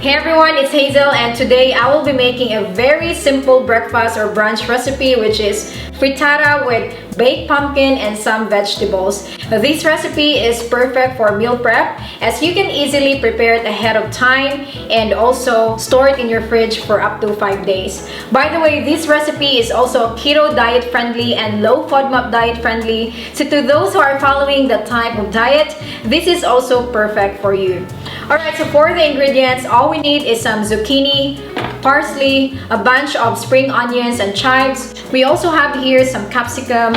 Hey everyone, it's Hazel and today I will be making a very simple breakfast or brunch recipe which is frittata with baked pumpkin and some vegetables. This recipe is perfect for meal prep as you can easily prepare it ahead of time and also store it in your fridge for up to 5 days. By the way, this recipe is also keto diet friendly and low FODMAP diet friendly. So to those who are following that type of diet, this is also perfect for you. Alright, so for the ingredients, all we need is some zucchini, parsley, a bunch of spring onions and chives. We also have here some capsicum,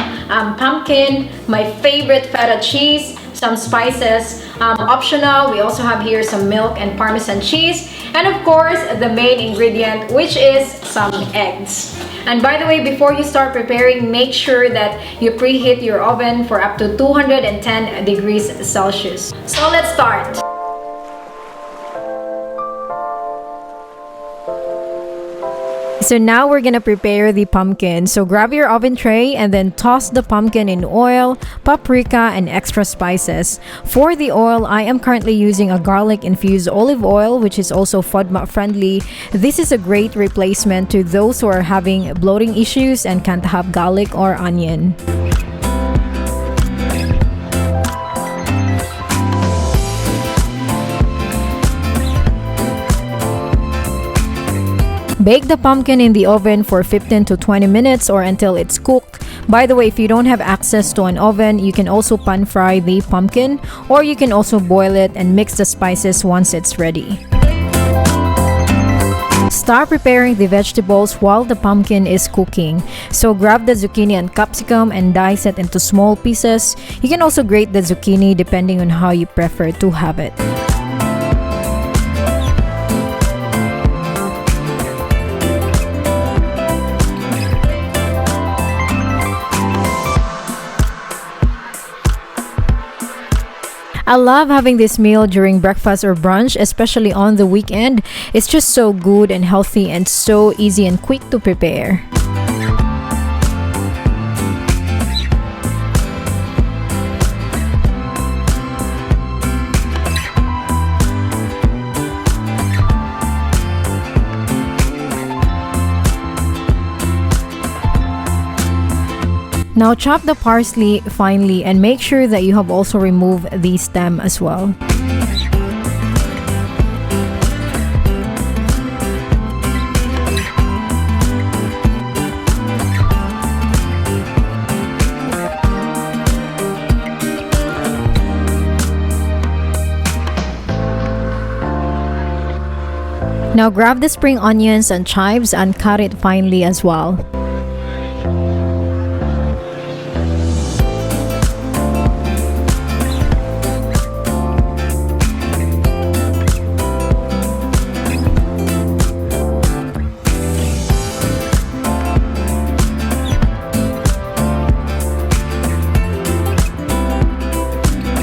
pumpkin, my favorite feta cheese, some spices, optional. We also have here some milk and Parmesan cheese, and of course the main ingredient, which is some eggs. And by the way, before you start preparing, make sure that you preheat your oven for up to 210 degrees Celsius. So let's start. So now we're gonna prepare the pumpkin. So grab your oven tray and then toss the pumpkin in oil, paprika, and extra spices. For the oil, I am currently using a garlic infused olive oil, which is also FODMAP friendly. This is a great replacement to those who are having bloating issues and can't have garlic or onion. Bake the pumpkin in the oven for 15 to 20 minutes or until it's cooked. By the way, if you don't have access to an oven, you can also pan fry the pumpkin, or you can also boil it and mix the spices once it's ready. Start preparing the vegetables while the pumpkin is cooking. So grab the zucchini and capsicum and dice it into small pieces. You can also grate the zucchini depending on how you prefer to have it. I love having this meal during breakfast or brunch, especially on the weekend. It's just so good and healthy and so easy and quick to prepare. Now chop the parsley finely and make sure that you have also removed the stem as well. Now grab the spring onions and chives and cut it finely as well.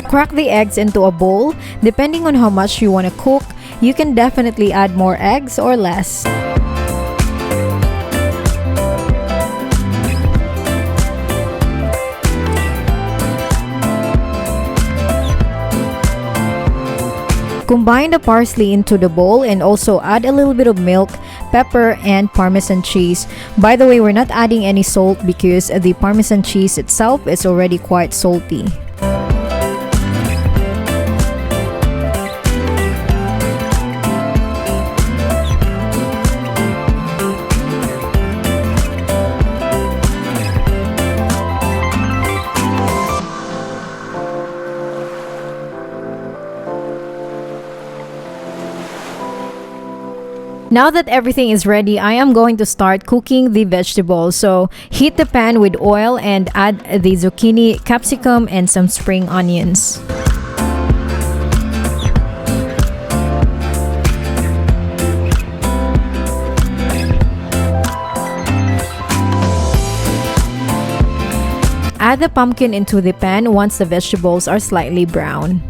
Crack the eggs into a bowl. Depending on how much you want to cook, you can definitely add more eggs or less. Combine the parsley into the bowl and also add a little bit of milk, pepper, and Parmesan cheese. By the way, we're not adding any salt because the Parmesan cheese itself is already quite salty. Now that everything is ready, I am going to start cooking the vegetables. So heat the pan with oil and add the zucchini, capsicum, and some spring onions. Add the pumpkin into the pan once the vegetables are slightly brown.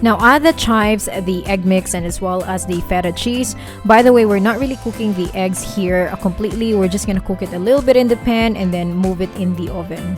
Now add the chives, the egg mix, and as well as the feta cheese. By the way, we're not really cooking the eggs here completely. We're just gonna cook it a little bit in the pan and then move it in the oven.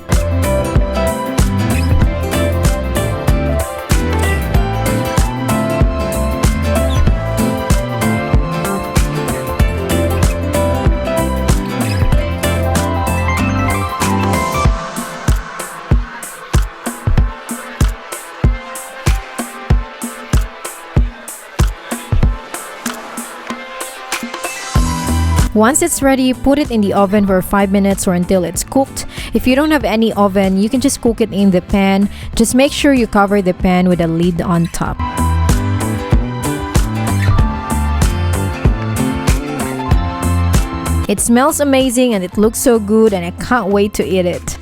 Once it's ready, put it in the oven for 5 minutes or until it's cooked. If you don't have any oven, you can just cook it in the pan. Just make sure you cover the pan with a lid on top. It smells amazing and it looks so good, and I can't wait to eat it.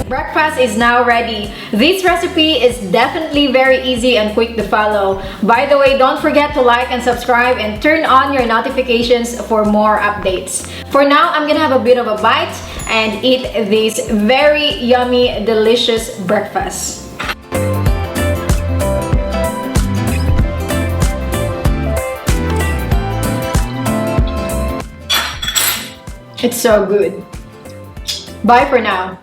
Breakfast is now ready. This recipe is definitely very easy and quick to follow. By the way, don't forget to like and subscribe and turn on your notifications for more updates. For now, I'm gonna have a bit of a bite and eat this very yummy, delicious breakfast. It's so good. Bye for now.